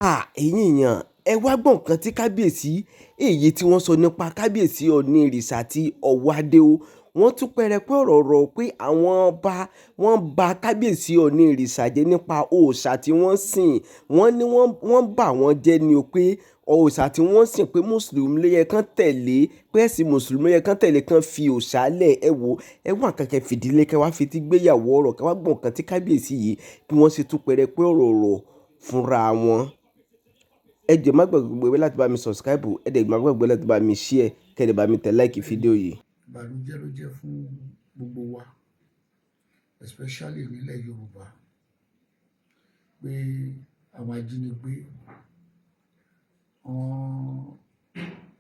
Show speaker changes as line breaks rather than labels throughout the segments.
Ẹ̀yin èèyàn, ẹ wá gbọ́ nǹkan tí kábíyèsí èyí tí wọ́n sọ nípa kábíyèsí Ọọ̀ni ìrìṣà àti Ọ̀wádé o. Wọ́n tún pẹrẹpẹ ọ̀rọ̀ rọ̀ pé àwọn ọba wọ́n ba kábíyèsí Ọọ̀ni ìrìṣà jẹ́ nípa òòṣà tí wọ́n sìn. Wọ́n ní wọ́n bà wọ́n jẹ́ ni o pé òòṣà tí wọ́n sìn pé mùsùlùmí ló yẹ kán tẹ̀lé, pé ẹ̀sìn mùsùlùmí ló yẹ kán tẹ̀lé kán fi òòṣà lẹ̀. Ẹ wo, ẹ wá nǹkan kẹ́ fìdílé kẹ́ wá fetí gbéyàwó ọ̀rọ̀ kẹ́ wá gbọ́ nǹkan tí kábíyèsí yìí bí wọ́n ṣe tún pẹrẹpẹ ọ̀rọ̀ rọ̀ fúnra wọn. Ẹ jọ̀ọ́ má gbàgbé láti bá mi subscribe, ẹ dẹ̀ má gbàgbé láti bá mi share, kẹ́ dẹ̀ bá mi tẹ like fídíò yìí.
Ìbànújẹ́ ló jẹ́ fún gbogbo wa, especially nílẹ̀ Yorùbá, pé àwọn ajínigbé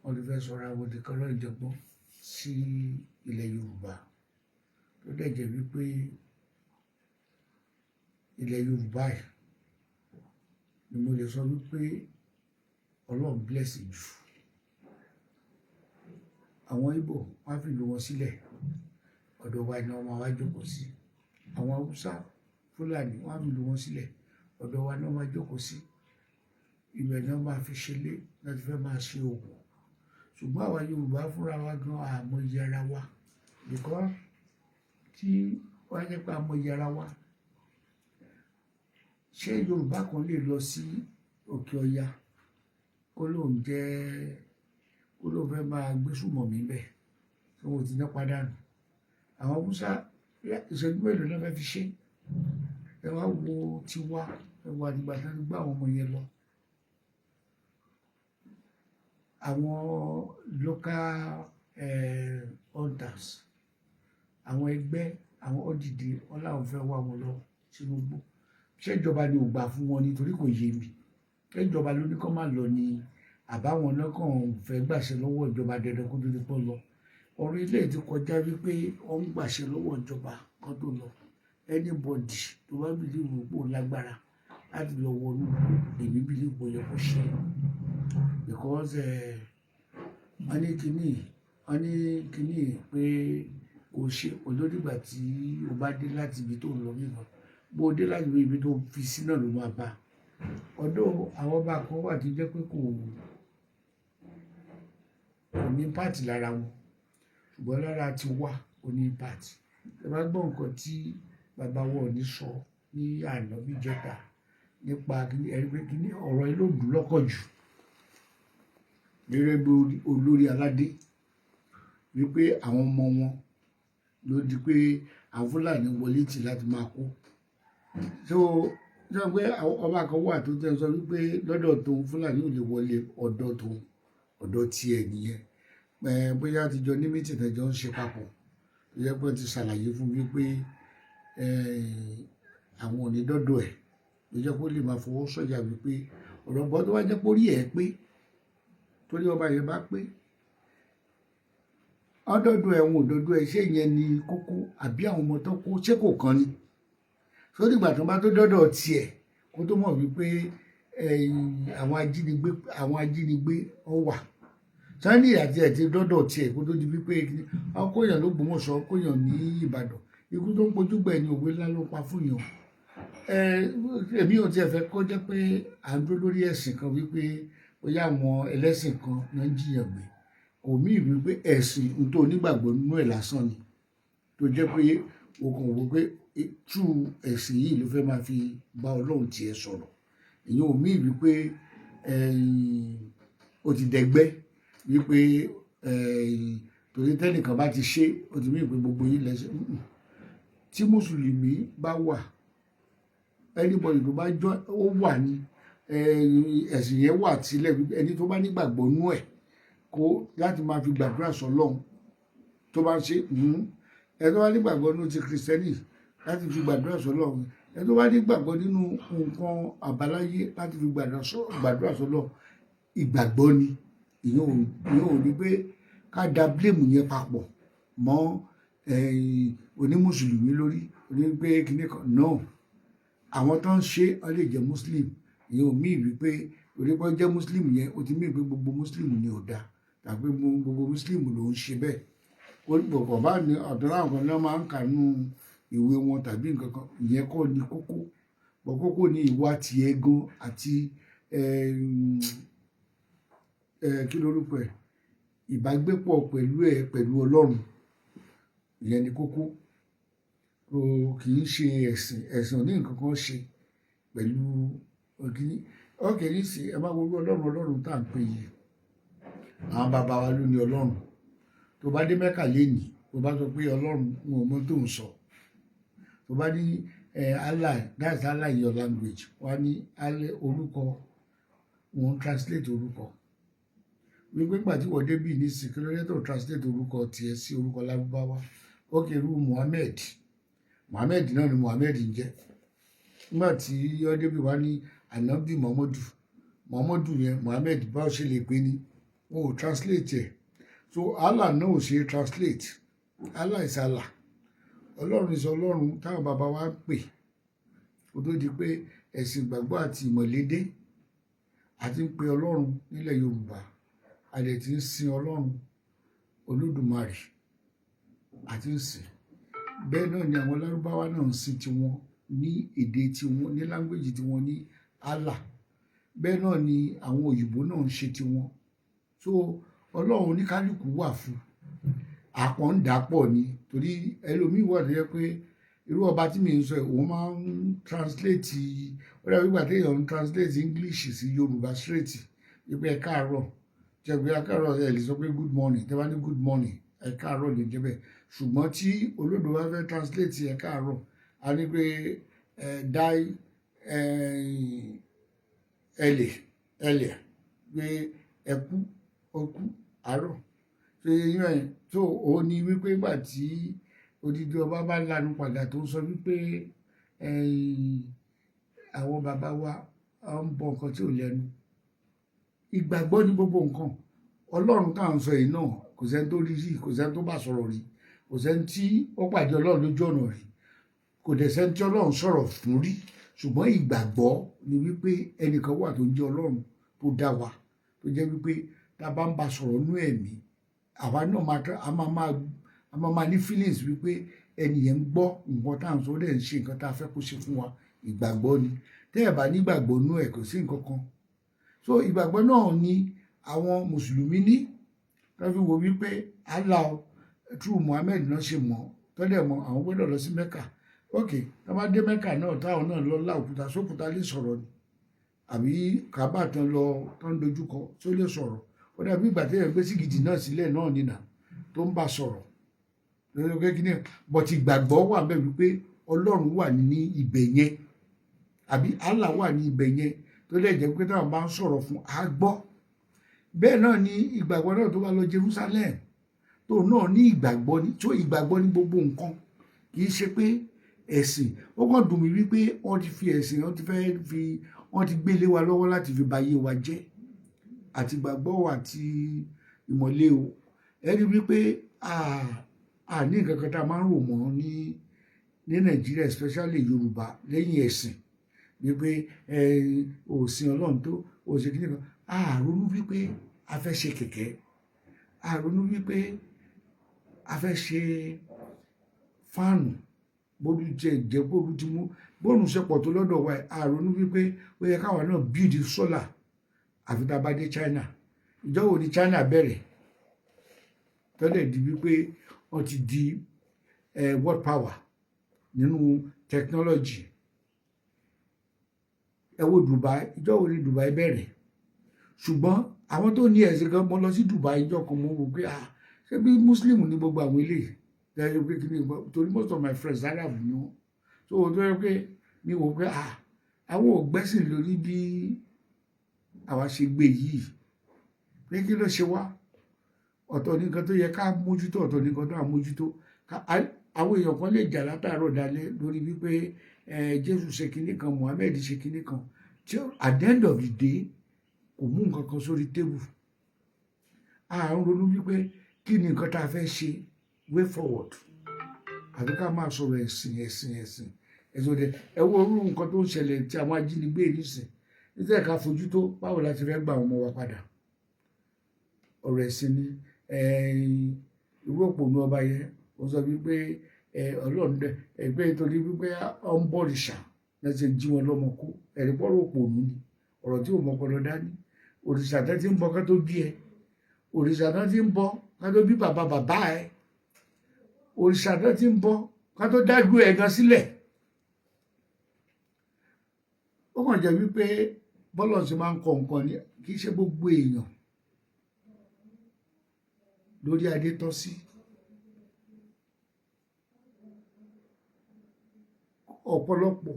wọ́n lè fẹ́ sọ̀rọ̀ àwọn òdìkan lọ́jọ̀gbọ́n sí ilẹ̀ Yorùbá. Tó dẹ̀ jẹ́ wípé ilẹ̀ Yorùbá yìí ni mo lè sọ wípé Ọlọ́run bless jù. Àwọn Ìgbò wọ́n á fi ìlú wọn sílẹ̀, ọ̀dọ̀ wa ni wọ́n máa wá jókòó sí. Àwọn Haúsá, Fúlàní wọ́n á fi ìlú wọn sílẹ̀, ọ̀dọ̀ wa ni wọ́n máa jókòó sí. Ibẹ̀ ni wọ́n máa fi ṣẹlẹ̀ láti fẹ́ máa ṣe òwò. Ṣùgbọ́n àwa Yorùbá fúnra wa gan àmọ́ iye ara wa, because tí wọ́n á jẹ́ pé àmọ́ iye ara wa, ṣé Yorùbá kan lè lọ sí òkè ọya kó lóun fẹ́ máa gbé sùmọ̀mí bẹ́ẹ̀ tí wọ́n ti ná pàdánù? Àwọn Haúsá ìṣẹ́jú mélòó náà fẹ́ fi ṣe? Ẹ wá wo tiwa, ẹ wo àdìgbà tí wọ́n gbá àwọn ọmọ yẹn lọ. Àwọn local hunters, àwọn ẹgbẹ́, àwọn òdìdí wọn làwọn fẹ́ wá wọn lọ sínú igbó. Ṣé ìjọba ni ò gbà fún wọn nítorí kò yé mi? Ṣé ìjọba ló ní kó má lọ ni àbáwọn náà kàn fẹ́ gbàṣẹ lọ́wọ́ ìjọba dandan kó tó di pọ́ lọ? Ọ̀rọ̀ ilé ti kọjá wípé wọ́n ń gbàṣẹ lọ́wọ́ ìjọba kan tó lọ. Anybody tó bá bìlíìfù pò lágbára láti lọ wọnú èmi bìlíìfù yẹ kó ṣe. Because wọ́n ní kíní pé kò ṣe olódìgbà tí o bá dé láti ibi tó ń lọ nìkan. Bó dé láti ibi tó fi sí náà ló máa bá. Ọ̀dọ̀ àwọn ọba kan wà tó jẹ́ pé kò ní impact lára wọn, ṣùgbọ́n lára ti wà ó ní impact. Ẹ bá gbọ́ nǹkan tí bàbá wọn ní sọ ní àná bí jẹta nípa ẹni pé kíní ọ̀rọ̀ ilé òdù lọ́kọ̀ jù gẹ́gẹ́ bí olórí aládé, wípé àwọn ọmọ wọn ló di pé àwọn Fúlàní wọlé tì láti máa kó. So sọ pé ọba kan wà tó tẹ́ sọ wípé lọ́dọ̀ tóun Fúlàní ò lè wọlé ọ̀dọ̀ tóun, ọ̀dọ̀ tiẹ̀ nìyẹn. Bóyá àtijọ́ ní mítìn tẹ́jọ́ ń ṣe papọ̀, tó jẹ́ pé ti ṣàlàyé fún wípé àwọn ò ní dọ́dọ̀ ẹ̀, ló jẹ́ kó lè máa fọwọ́ sọ̀yà wípé ọ̀rọ̀ gbọ́ tó wá jẹ́ pé orí ẹ̀ pé torí ọba yẹn bá pé ọdọọdún ẹ̀wọ̀n òdòdó ẹ̀, ṣé ìyẹn ni kókó àbí àwọn ọmọ tó kó ṣé kò kan ni? So nígbà tó bá tó dọ́dọ̀ tiẹ̀ kó tó mọ̀ wípé àwọn ajínigbé ó wà. Sunday àti ẹ̀ ti dọ́dọ̀ tiẹ̀ kó tó di wípé kóyàn ló Ògbómọ̀ṣọ́, kóyàn ní Ìbàdàn, ikú tó ń pojú gbẹ̀ ni òwe ńlá ló pa fún yàn. Èmi ò tiẹ̀ fẹ́ kó jẹ́ pé à ń dúró lórí ẹ̀sìn kan wípé bóyá àwọn ẹlẹ́sìn kan náà ń jiyàn gbé. Kò mí ìwé pé ẹ̀sìn tó onígbàgbọ́ nínú ẹ̀ lásán ni, tó jẹ́ pé o kàn wò pé tú ẹ̀sìn yìí ló fẹ́ máa fi bá Ọlọ́run tiẹ̀ sọ̀rọ̀. Ìyẹn ò mí ìwé pé o ti dẹgbẹ́ wípé torí tẹ́nìkan bá ti ṣe o ti mí ìpè gbogbo yìí lẹ́sẹ̀. Tí mùsùlùmí bá wà, anybody tó bá jọ ó wà ní ẹ̀sìn yẹn wà sílẹ̀ wípé ẹni tó bá nígbàgbọ́ nú ẹ̀ kó láti máa fi gbàdúrà sọ́lọ́run tó bá ṣe ẹni tó bá nígbàgbọ́ nínú ti kìrìsìtẹ́nì láti fi gbàdúrà sọ́lọ́run, ẹni tó bá nígbàgbọ́ nínú nǹkan àbáláyé láti fi gbàdúrà sọ́lọ́run, ìgbàgbọ́ ni. Ìyẹn ò ní pé ká da blame yẹn papọ̀ mọ́ onímùsùlùmí lórí, oní pé kíní kan náà. Àwọn tó ń ṣe ọ lè jẹ́ muslim, ìyẹn ò mí wípé orí pé jẹ́ muslim yẹn o ti mí pé gbogbo muslim ni ò dáa tàbí gbogbo muslim ló ń ṣe bẹ́ẹ̀. Olùpọ̀pọ̀ bá ní ọ̀dọ́ àwọn kan náà máa ń kà nínú ìwé wọn tàbí nǹkan kan, ìyẹn kọ́ ni kókó. Kókó ni ìwà tiẹ̀ gan àti kí lorúkọ ẹ̀, ìbágbépọ̀ pẹ̀lú Ọlọ́run, ìyẹn ni kókó. O kì í ṣe ẹ̀sìn ò ní nǹkan kan ṣe pẹ̀lú òkìní. Ọ̀kẹ́ nísìnyí ẹ máa wo Ọlọ́run tá à ń pè yìí. Àwọn bàbá wa ló ní Ọlọ́run. Tó bá dé Mẹ́kà lénìí, tó bá sọ pé Ọlọ́run wọn ò mọ tó ń sọ. Tó bá ní Allah, that's Allah in your language. Wọ́n á ní Allah orúkọ, wọ́n translate orúkọ. Wípé nígbà tí wọ́n débì ní sí, kí ló dé tó translate orúkọ tiẹ̀ sí orúkọ Lárúbáwá? Ókè irú Muhammad náà ni Muhammad ń jẹ́. Nígbà tí wọ́n débì wá ní Ànábì Muhammadu yẹn Muhammad báwo ṣe lè pè ní? Wọn ò translate ẹ̀. So Allah náà ò ṣe translate. Allah is Allah. Ọlọ́run is Ọlọ́run táwọn bàbá wa ń pè. Kó tó di pé ẹ̀sìn ìgbàgbọ́ àti ìmọ̀lédé àti ń pe Ọlọ́run nílẹ̀ Yorùbá. A dẹ̀ ti ń sin Ọlọ́run Olódùmarè àti ń sìn. Bẹ́ẹ̀ náà ni àwọn Lárúbáwá náà ń sin tiwọn ní èdè tiwọn, ní language tiwọn ní Allah. Bẹ́ẹ̀ náà ni àwọn òyìnbó náà ń ṣe tiwọn. So Ọlọ́run oníkálùkù wà fún. Àpọ̀ ń dàpọ̀ ni, torí ẹlòmíì wà tó yẹ pé irú ọba tí mi ń sọ òun máa ń translate, ó dàbí ìgbà téèyàn ń translate English sí Yorùbá straight. Wípé ẹ káàárọ̀, jẹ́ pé ẹ káàárọ̀ ẹ lè sọ pé good morning, tẹ́ bá ní good morning ẹ káàárọ̀ lè jẹ́ bẹ́ẹ̀. Ṣùgbọ́n tí olódò bá fẹ́ translate ẹ káàárọ̀, a ní pé dai ẹlẹ̀ pé ẹkú ọkú àárọ̀. So yíyan ẹ̀ tó òun ni wípé nígbà tí odidi ọba bá lanu padà tó sọ wípé àwọn bàbá wa ń bọ nǹkan tí ò lẹ́nu. Ìgbàgbọ́ ní gbogbo nǹkan. Ọlọ́run tá à ń sọ yìí náà kò sẹ́ni tó rí rí, kò sẹ́ni tó bá sọ̀rọ̀ rí, kò sẹ́ni tí ó pàdé Ọlọ́run lójú ọ̀nà rí, kò dẹ̀ sẹ́ni tí Ọlọ́run sọ̀rọ̀ fún rí. Ṣùgbọ́n ìgbàgbọ́ ni wípé ẹnìkan wà tó ń jẹ́ Ọlọ́run tó dá wa, tó jẹ́ wípé tá a bá ń bá sọ̀rọ̀ nú ẹ̀mí, àwa náà a máa ní feelings wípé ẹnìyẹn ń gbọ́ nǹkan tá à ń sọ, ó dẹ̀ ń ṣe nǹkan tá a fẹ́ kó ṣe fún wa. Ìgbàgbọ́ ni. Tẹ́ ẹ̀ bá nígbàgbọ́ nú ẹ̀ kò sí nǹkan kan. So ìgbàgbọ́ náà ni àwọn Mùsùlùmí ní. Tó fi wo wípé Allah through Muhammad náà ṣe mọ̀, tó dẹ̀ mọ̀ àwọn gbọ́dọ̀ lọ sí Mẹ́kà. Okay, tá bá dé Mẹ́kà náà táwọn náà lọ lá òkúta, sókúta lè sọ̀rọ̀ ni. Àbí Kábà tán ń dojúkọ tó lè sọ̀rọ̀. Ó dàbí ìgbà téèyàn gbé sìgìdì náà sílẹ̀ náà nínà tó ń bá sọ̀rọ̀. Lórí pé kí ni, but ìgbàgbọ́ wà bẹ́ẹ̀ wípé Ọlọ́run wà ní ibẹ̀ yẹn. Àbí Allah wà ní ibẹ̀ yẹn tó dẹ̀ jẹ́ pé táwọn bá ń sọ̀rọ̀ fún a gbọ́. Bẹ́ẹ̀ náà ni ìgbàgbọ́ náà tó bá lọ Jerusalem tó náà ní ìgbàgbọ́ ní, tó ìgbàgbọ́ ní gbogbo nǹkan. Kì í ṣe pé ẹ̀sìn. Ó kàn dùn mí wípé wọ́n ti fi ẹ̀sìn, wọ́n ti gbé lé wa lọ́wọ́ láti fi ba ayé wa jẹ́. Àti ìgbàgbọ́ àti ìmọ̀le o. Ẹ rí wípé a ní nǹkan kan tá a máa ń rò mọ́ ní Nàìjíríà, especially Yorùbá, lẹ́yìn ẹ̀sìn. Wípé òsìn Ọlọ́run tó òsìn kìíní kan. A ronú wípé a fẹ́ ṣe kẹ̀kẹ́. A ronú wípé a fẹ́ ṣe fáànù. Bóòlù jẹ́ bóòlù ti mú. Bóòlù ṣe pọ̀ tó lọ́dọ̀ wa. A ronú wípé ó yẹ káwa náà build solar. Àfi tá a bá dé China. Ìjọ wo ni China bẹ̀rẹ̀? Tọ́lẹ̀ di wípé wọ́n ti di world power nínú technology. Ẹ wo Dubai, ìjọ wo ni Dubai bẹ̀rẹ̀? Ṣùgbọ́n àwọn tó ní ẹ̀sìn gan, mo lọ sí Dubai ìjọ kan, mo wò pé ṣé bí Muslim ní gbogbo àwọn eléyìí? Torí most of my friends Arab ni wọ́n. So tó yẹ pé mi wò pé àwọn ò gbẹ́sìn lórí bí àwa ṣe gbé yìí. Pé kí ló ṣe wá? Ọ̀tọ̀ ní nǹkan tó yẹ ká mójútó, ọ̀tọ̀ ní nǹkan tó à mójútó. Àwọn èèyàn kan lè jà látàárọ̀ dalẹ́ lórí wípé Jésù ṣe kinní kan, Muhammad ṣe kinní kan. Tí at the end of the day kò mú nǹkan kan sórí tébù. A ń ronú wípé kí ni nǹkan tá a fẹ́ ṣe way forward. Àbí ká máa sọ̀rọ̀ ẹ̀sìn. Ẹ wo orú nǹkan tó ń ṣẹlẹ̀ tí àwọn ajínigbé nísìn. Nítorí ká fojú tó báwo la ti fẹ́ gba àwọn ọmọ wa padà. Ọ̀rọ̀ ẹ̀sìn ni. Irú òpònú ọba yẹn ó sọ wípé Ọlọ́run dẹ̀ ẹgbẹ́ nítorí wípé ó ń bọ̀rìṣà lẹ́sẹ̀ jí wọn lọ́mọ kú. Ẹ̀rí pọ́rọ̀ òpònú ni. ọ̀rọ̀ tí ò mọ́pọlọ dání. Òrìṣà tó ti ń bọ ká tó bí ẹ, òrìṣà tó ti ń bọ ká tó bí bàbá bàbá ẹ, òrìṣà tó ti ń bọ ká tó dájú ẹ gan sílẹ̀. Ó kàn jẹ́ wípé bọ́lọ̀ ṣe máa ń kọ nǹkan ni kì í ṣe gbogbo èèyàn lórí adé tọ́ sí. Ọ̀pọ̀lọpọ̀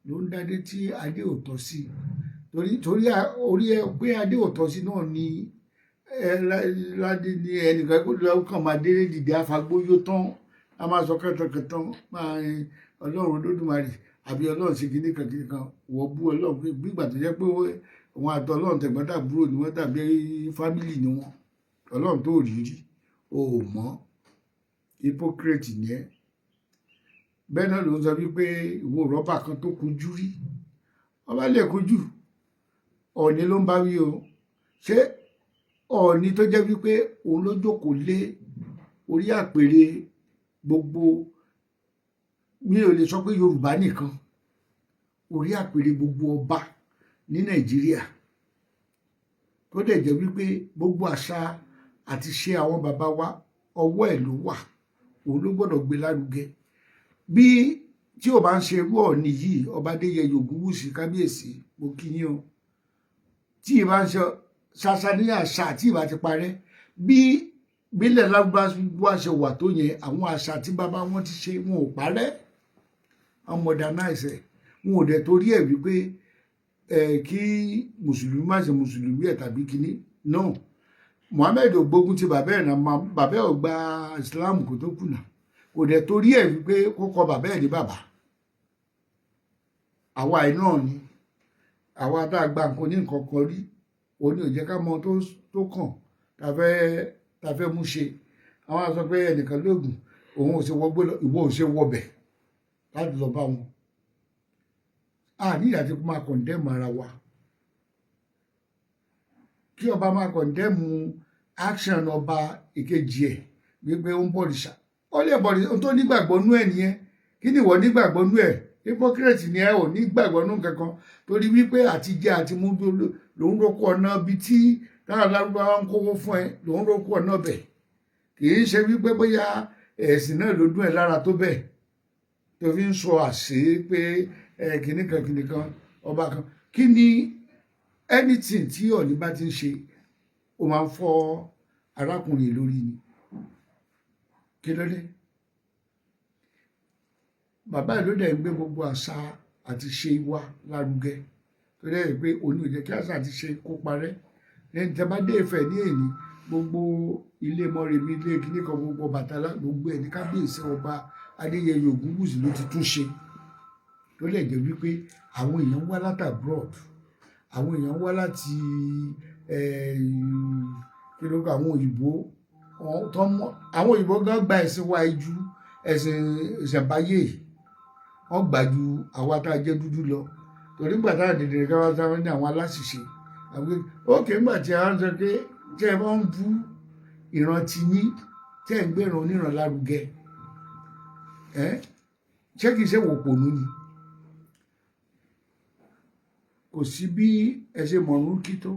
ló ń dádé tí adé ò tọ́ sí, torí orí ẹ pé adé ò tọ́ sí náà ni ládé ní ẹnìkan kàn máa délé dìde afagbóyó tán, a máa sọ kẹtànkẹtàn Ọlọ́run Olódùmarè àbí Ọlọ́run ṣe kíní kan wọ́n bú Ọlọ́run pé gbígbà tó jẹ́ pé òun àti Ọlọ́run tẹ̀gbọ́n-tàbúrò ni wọ́n tàbí fámìlì ni wọ́n. Ọlọ́run tó rí rí o ò mọ̀, hypocrite ni ẹ́. Bẹ́ẹ̀ náà ló ń sọ wípé ìwọ rọ́bà kan tó kojú rí, ọba lè kojú. Ọ̀ọ̀ni ló ń bá wí o. Ṣé Ọ̀ọ̀ni tó jẹ́ wípé òun ló jókòó lé orí àpèrè gbogbo, mi ò lè sọ pé Yorùbá nìkan, orí àpèrè gbogbo ọba ní Nàìjíríà, tó dẹ̀ jẹ́ wípé gbogbo àṣà àti ṣe àwọn bàbá wa ọwọ́ ẹ̀ ló wà, òun ló gbọ́dọ̀ gbé lárugẹ. Bí tí ò bá ń ṣe irú Ọ̀ọ̀ni yìí, Ọba Adéyẹyè Ògúnwùsì kábíyèsí, mo kí yín o, tí ì bá ń ṣe ṣàṣà ní àṣà tí ì bá ti parẹ́, bí bílẹ̀ Lárúbáwá ṣe wà tó yẹn, àwọn àṣà tí bàbá wọn ti ṣe wọn ò parẹ́, wọn modernize ẹ̀, wọn ò dẹ̀ torí ẹ̀ wípé kí mùsùlùmí má ṣe mùsùlùmí ẹ̀ tàbí kíní náà. Muhammed ò gbógun ti bàbá ẹ̀ náà, bàbá ẹ̀ ò gba Islam kó tó kùnà, kò dẹ̀ torí ẹ̀ wípé kó kọ bàbá ẹ̀ ní bàbá. Àwa ẹ̀ náà ni, àwa tá a gba nǹkan ní nǹkan kan rí, òun ni ò jẹ́ ká mọ tó kàn tá fẹ́ mú ṣe. Àwọn á sọ pé ẹnìkan lóògùn, òun ò ṣe wọgbó lọ, ìwọ ò ṣe wọbẹ̀ láti lọ bá wọn. A ní ìdájí kó máa kọ̀ndẹ́mù ara wa. Kí ọba máa kọ̀ndẹ́mù action ọba ìkejì ẹ̀ wípé ó ń bọ̀rìṣà. Ó lè bọ̀rìṣà, ohun tó nígbàgbọ́ nú ẹ̀ nìyẹn. Kí ni ìwọ nígbàgbọ́ nú ẹ̀? Hypocrite ni ẹ ò nígbàgbọ́ nú kankan, torí wípé àtijẹ àti mú lòun rókò ọ̀nà bíi tí táwọn Lárúbáwá ń kówó fún ẹ, lòun rókò ọ̀nà bẹ̀. Kì í ṣe wípé bóyá ẹ̀sìn náà ló dún ẹ lára tó bẹ́ẹ̀ tó fi ń sọ àṣé pé kìnìkan ọba kan. Kí ni anything tí Ọ̀ọ̀ni bá ti ń ṣe, ó máa ń fọ́ arákùnrin lórí ni. Kí ló dé? Bàbá ẹ̀ ló dẹ̀ ń gbé gbogbo àṣà àti ṣe wa lárugẹ, tó dẹ̀ pé òní ò jẹ́ kí àṣà àti ṣe kó parẹ́. Lẹ́yìn tí a bá dé Ifẹ̀ ní èní, gbogbo ilé Mọ́remí, ilé kíní kan, gbogbo Ọbàtálá, gbogbo ẹ̀ ní kábíyèsí Ọba Adéyẹyè Ògúnwùsì ló ti tún ṣe. Tó dẹ̀ jẹ́ wípé àwọn èèyàn wá láti abroad, àwọn èèyàn wá láti kí ló kọ àwọn òyìnbó, àwọn òyìnbó gan gba ẹ̀sìn wa ju ẹ̀sìn ìṣẹ̀ǹbáyé, wọ́n gbà ju àwa tá a jẹ́ dúdú lọ. Torí nígbà táwọn dèdèrè ká wá sáwọn ní àwọn aláṣìṣe, àwọn òkè nígbà tí a ń sọ pé tí ẹ bá ń bú ìrántí yín, tí ẹ ń gbèrò oníran lárugẹ, ṣé kìí ṣe wòpònú ni? Kò sí bí ẹ ṣe mọ̀rún kí tó,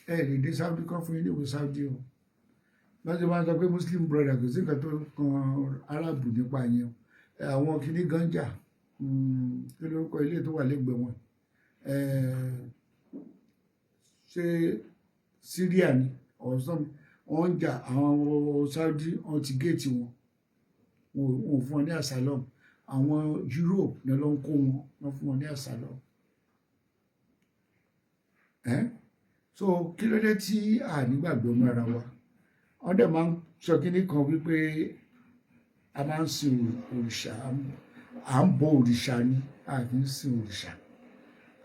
ẹ lè dé Saudi kan fún ilé ìwé Saudi o. Lọ́sẹ̀ máa ń sọ pé Muslim brother kò sí nǹkan tó kan Arabu nípa yẹn. Àwọn kìíní ganja, kí lórúkọ ilé tó wà lẹ́gbẹ̀ẹ́ wọn, ṣé Syria ni ọ̀sán, wọ́n ń jà, àwọn Saudi wọ́n ti géètì wọn, wọn fún wọn ní asylum. Àwọn Europe ní ló ń kó wọn, wọ́n fún wọn ní asylum. So kí ló dé tí a nígbàgbọ́ mọ́ ara wa? Wọ́n dẹ̀ máa ń sọ kíní kan wípé a máa ń sin òrìṣà, à ń bọ òrìṣà ni, a kì í sin òrìṣà,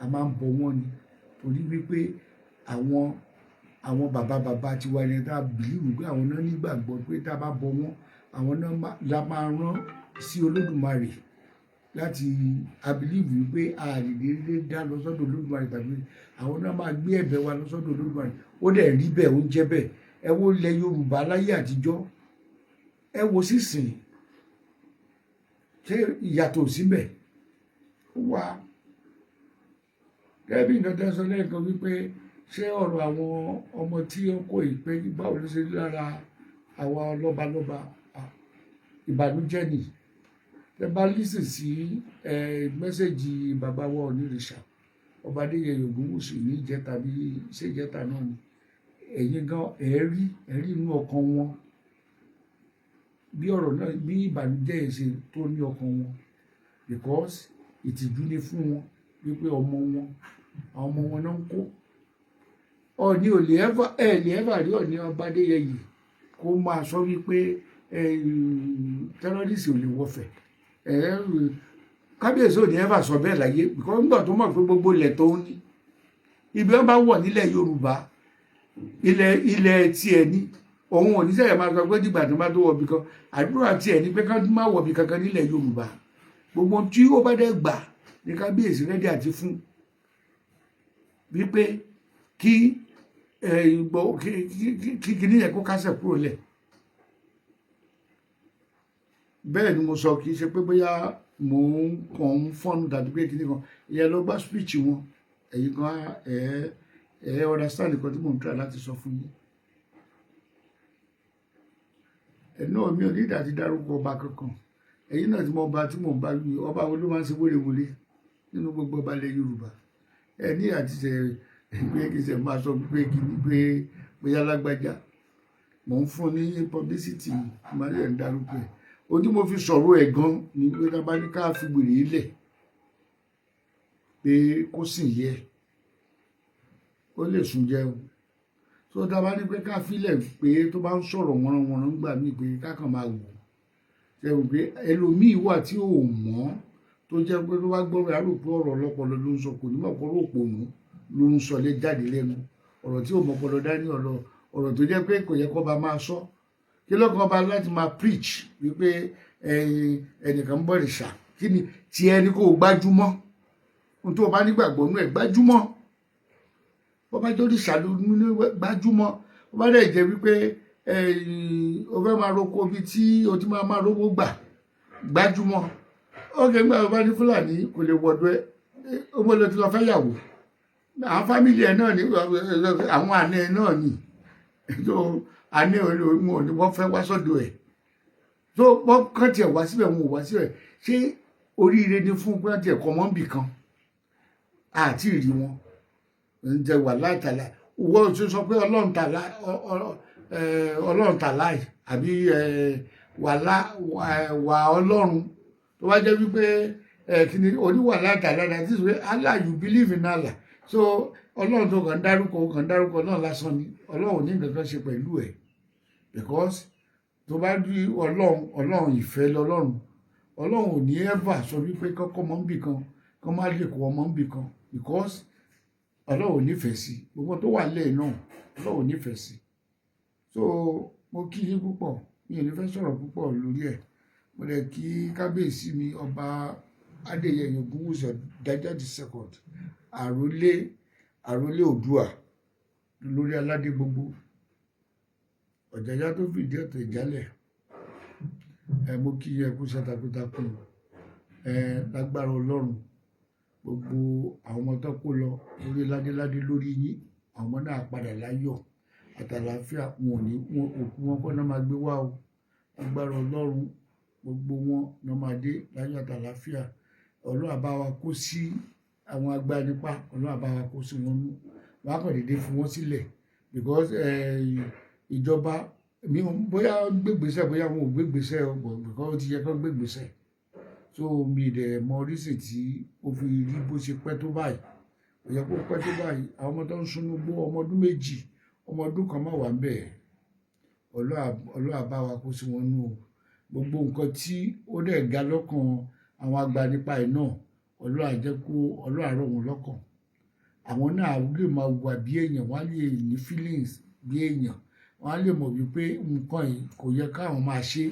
a máa ń bọ wọ́n ni. Torí wípé àwọn bàbá tiwa ni tá a bìlíwù pé àwọn náà nígbàgbọ́ pé tá a bá bọ wọ́n, àwọn náà la máa rán sí Olódùmarè láti abìlíwù wípé a lè dédé dá lọ sọ́dọ̀ Olódùmarè, tàbí àwọn náà máa gbé ẹ̀bẹ̀ wa lọ sọ́dọ̀ Olódùmarè. Ó dẹ̀ rí bẹ́ẹ̀, ó jẹ́ bẹ́ẹ̀. Ẹ wo ilẹ̀ Yorùbá láyé àtijọ́, ẹ wo sísìn, ṣé ìyàtọ̀ síbẹ̀? Ó wà. gẹ́gẹ́ bí nǹkan tẹ́ sọ lẹ́ẹ̀kan wípé ṣé ọ̀rọ̀ àwọn ọmọ tí ó kó ìpè báwo ló ṣe rí lára àwa lọ́balọ́ba ìbànújẹ́ ni. Tẹ bá lísì sí mẹ́sẹ̀gì bàbá wa Onírìṣà ọba Adéyẹyè Ògúnwùsì ní ìjẹta bí ṣé ìjẹta náà ni, ẹ̀yin gan ẹ̀rí inú ọkàn wọn bí ọ̀rọ̀ náà bí ìbànújẹ́ yìí ṣe tó ní ọkàn wọn, because ìtìjú ni fún wọn wípé àwọn ọmọ wọn náà ń kó. Ọọ̀ni ò lè ẹ́fà rí Ọọ̀ni ọba Adéyẹyè kó máa sọ wípé tẹ́rọ́rìsì ò lè wọ̀fẹ̀. Kábíyèsí ò ní ẹ́fà sọ bẹ́ẹ̀ láyé, because nígbà tó mọ̀ pé gbogbo ilẹ̀ tó ń ní ibi wọn bá wọ̀ nílẹ̀ Yorùbá ilẹ̀ tiẹ̀ ní òun ò ní sẹ́yìn máa sọ pé dìgbà tó bá tó wọ̀bì kan. Àdúrà tiẹ̀ ní pé ká má wọ̀bì kankan nílẹ̀ Yorùbá. Gbogbo tí ó bá dẹ̀ gbà ní kábíyèsí rẹ́dí àti fún wípé kí kíní yẹn kó kásẹ̀ kúrò lẹ̀. Bẹ́ẹ̀ ni mo sọ, kì í ṣe pé bóyá mò ń kàn ń fọ́nù tàbí pé kíní kan. Ìyẹn lọ gbá speech wọn, ẹ̀yin kan understand nǹkan tí mò ń try láti sọ fún yín. Náà mi ò ní ìdá ti dárúkọ ọba kankan. Ẹ̀yin náà tí mo bá tí mò ń bá wí, ọba wo ló máa ń ṣe wérewère nínú gbogbo ọba ilẹ̀ Yorùbá? Ẹ ní àti ṣe pé kì í ṣe máa sọ pé bóyá lágbájá mò ń fún ní publicity máa lè ń dárúkọ ẹ̀. Ohun tí mo fi sọ̀rọ̀ ẹ̀ gan ni pé tá bá ní ká fi wèrè lẹ̀ pé kó sì yẹ ó lè sùn jẹun. So tá bá ní pé ká filẹ̀ pé tó bá ń sọ̀rọ̀ wọ́nranwọ́nran gbà mí pé ká kàn máa wò. Ṣé o pé ẹlòmíì wà tí ò mọ̀ tó jẹ́ pé tó bá gbọ́ rẹ̀ á rò pé ọ̀rọ̀ ọlọ́pọlọ ló ń sọ, kò ní mọ̀ pé ọ̀rọ̀ òpònú ló ń sọ lé jáde lẹ́nu. Ọ̀rọ̀ tí ò mọ̀ ọpọlọ dání, ọ̀rọ̀ tó jẹ́ pé kò yẹ kó bá máa sọ. Kí lọ́kàn ọba láti máa preach wípé ẹnìkan ń bọ̀ rìṣà, kí ni tí ẹni kò gbájúmọ́ ohun tó bá nígbàgbọ́ nú ẹ̀ gbájúmọ́. Bó bá jẹ́ òrìṣà ló ní gbájúmọ́. Bó bá dẹ̀ jẹ́ wípé o fẹ́ máa roko ibi tí o ti máa rówó gbà gbájúmọ́. Ókè nígbà tó bá ní Fúlàní kò lè wọ̀dọ̀ ẹ, ó mọ̀ lọ ti lọ fẹ́ yàwó. Àwọn fámìlì ẹ̀ náà ní àwọn àna ẹ̀ náà ní tó àna wọn ò ní wọ́n fẹ́ wá sọ́dọ̀ ẹ̀. Tó wọ́n kàn tiẹ̀ wá síbẹ̀ wọn ò wá síbẹ̀. Ṣé oríire ni fún pé wọ́n tiẹ̀ kọ́ mọ́ bì kan àti ìrì wọn ń jẹ wà látàlá. Wọ́n ti sọ pé Ọlọ́run tàlá àbí wà Ọlọ́run tó wá jẹ́ wípé kíni oníwà látàlá, that is where Allah, you believe in Allah. So Ọlọ́run tó kàn dárúkọ náà lásán ni. Ọlọ́run ní nǹkan kan ṣe pẹ̀lú ẹ̀, because tó bá rí Ọlọ́run ìfẹ́ lọ́lọ́run. Ọlọ́run ò ní ever sọ wípé kọ́kọ́ mọ́ ń bì kan kọ́ má lè kó ọmọ ń bì kan, because Ọlọ́run ò nífẹ̀ẹ́ sí gbogbo tó wà lẹ́ẹ̀ náà. Ọlọ́run ò nífẹ̀ẹ́ sí. So mo kí yín púpọ̀, mi ò ní fẹ́ sọ̀rọ̀ púpọ̀ lórí ẹ̀. Mo lè kí kábíyèsí mi ọba Adéyẹyè Ògúnwùsì Ọ̀jájá II, àrólé Oòduà lórí aládé gbogbo, Ọ̀jájá tó fìdí ọ̀tẹ̀ ìjálẹ̀. Mo kí yín kú iṣẹ́ takuntakun. Lágbára Ọlọ́run gbogbo àwọn ọmọ tó kó lọ lórí ládéládé lórí yín, àwọn ọmọ náà padà láyọ̀ àtàlàáfíà. Òkú wọn kọ́ náà máa gbé wá o. Lágbára Ọlọ́run gbogbo wọn náà máa dé láyọ̀ àtàlàáfíà. Ọlọ́run á bá wa kó sí àwọn agbanipa, Ọlọ́run á bá wa kó sí wọn nú. Wọ́n á kàn dédé fún wọn sílẹ̀, because ìjọba mi bóyá gbégbèsè bóyá wọn ò gbégbèsè ọgbọ̀n, because ó ti yẹ kó gbégbèsè. So mi dẹ̀ mọ oríṣi tí ó fi rí bó ṣe pẹ́ tó báyìí. Ó yẹ kó pẹ́ tó báyìí. Àwọn ọmọ tó ń sunú gbó ọmọ ọdún méjì, ọmọ ọdún kan má wà ń bẹ̀. Ọlọ́run á bá wa kó sí wọn nú o. Gbogbo nǹkan tí ó dẹ̀ ga lọ́kàn àwọn agbanipa ẹ̀ náà, Ọlọ́run á jẹ́ kó Ọlọ́run á rọ̀ wọ́n lọ́kàn. Àwọn náà lè máa wà bí èèyàn, wọ́n á lè ní feelings bí èèyàn. Wọ́n á lè mọ̀ wípé nǹkan yìí kò yẹ káwọn máa ṣe.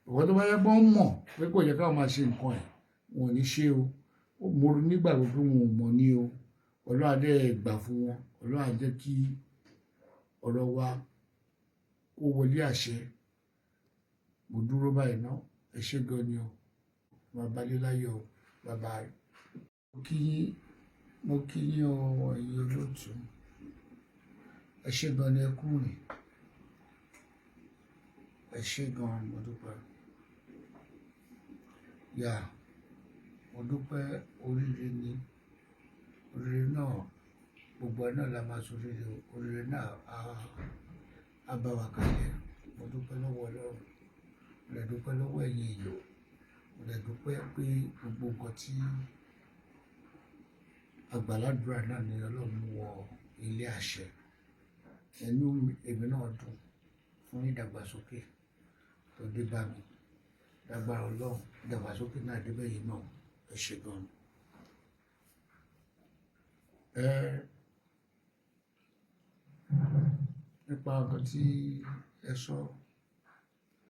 Ìwọ́n tó bá yẹ kó mọ̀ pé kò yẹ káwọn máa ṣe nǹkan ẹ̀, wọn ò ní ṣe o. Mo nígbàgbọ́ pé wọn ò mọ̀ ní o. Ọlọ́run á dẹ̀ gbà fún wọn. Ọlọ́run á jẹ́ kí ọ̀rọ̀ wa kó wọlé àṣẹ. Mo dúró báyìí náà. Ẹ ṣé gan ni o. Máa balẹ̀ láyọ̀ o. Bye bye. Kí mo kí yín o ẹ̀yin olóòtú, ẹ ṣé gan ni ẹ kú rìn, ẹ ṣé gan mo dúpẹ́. Yà, mo dúpẹ́, oríire ni, oríire náà gbogbo ẹ náà la máa ṣoríire o, oríire náà á bá wa kalẹ̀. Mo dúpẹ́ lọ́wọ́ Ọlọ́run, mo dẹ̀ dúpẹ́ lọ́wọ́ ẹ̀yin èèyàn, mo dẹ̀ dúpẹ́ pé gbogbo nǹkan tí àgbàládùúrà náà ni Ọlọ́run wọ ilé àṣẹ. Ẹnu èmi náà dùn fún ìdàgbàsókè tó dé bá mi. Lágbára Ọlọ́run, ìdàgbàsókè náà dé bẹ́yìn náà, ẹ ṣé gan. Nípa nǹkan tí ẹ sọ